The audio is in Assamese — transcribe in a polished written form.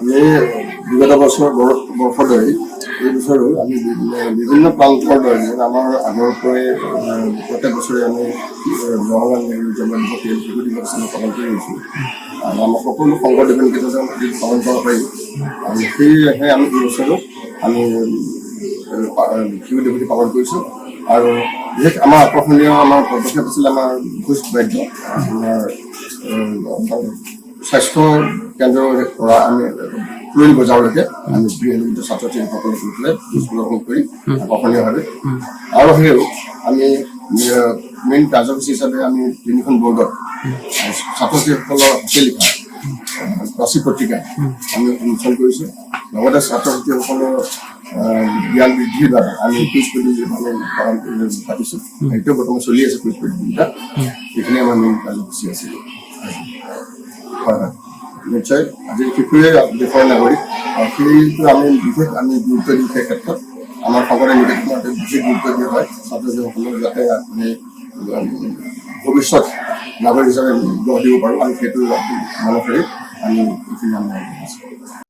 আমি বিগত বৰ্ষ ধৰি এই বছৰো আমি বিভিন্ন প্ৰান্তৰ দৰে আমাৰ আগৰ পৰাই প্ৰত্যেক বছৰে আমি জৱাহৰলাল নেহৰু জন্মদিৱস শিশু দিৱস আমি পালন কৰি আহিছোঁ আৰু আমাৰ সকলো শংকৰদেৱন কেইজন পালন কৰিব পাৰি আৰু সেয়েহে আমি এই বছৰো আমি শিশু দিৱস পালন কৰিছোঁ আৰু বিশেষ আমাৰ আকৰ্ষণীয় আমাৰ পদক্ষেপ আছিলে আমাৰ ঘোষ বাদ্য আমাৰ স্বাস্থ্য কেন্দ্ৰৰ পৰা আমি পুৰণি বজাৰলৈকে আমি গৃহলক্ষিত ছাত্ৰ ছাত্ৰীসকলক লৈ পেলাই প্ৰদৰ্শন কৰি আকৰ্ষণীয়ভাৱে আৰু সেয়েও আমি মেইন কাৰ্যসূচী হিচাপে আমি 3খন বৰ্ডত ছাত্ৰ ছাত্ৰীসকলৰ হাতে লিখা প্ৰাচী পত্ৰিকা আমি উন্মোচন কৰিছোঁ লগতে ছাত্ৰ ছাত্ৰীসকলৰ জ্ঞান বৃদ্ধিৰ দ্বাৰা আমি কুইজ প্ৰতিযোগিতা পালন পাতিছোঁ সেইটো বৰ্তমান চলি আছে কুইজ প্ৰতিযোগিতা এইখিনি আমাৰ মেইন কাৰ্যসূচী আছিলে হয় হয় নিশ্চয় আজি শিশুৱে দেশৰ নাগৰিক আৰু সেইটো আমি বিশেষ গুৰুত্ব দিওঁ সেই ক্ষেত্ৰত আমাৰ শংকৰদেৱ নিকেতনত বিশেষ গুৰুত্ব দিয়া হয় ছাত্ৰ ছাত্ৰীসকলক যাতে আমি ভৱিষ্যত নাগৰিক হিচাপে গঢ় দিব পাৰোঁ আৰু সেইটো মানসেৰে আমি এইখিনি আমি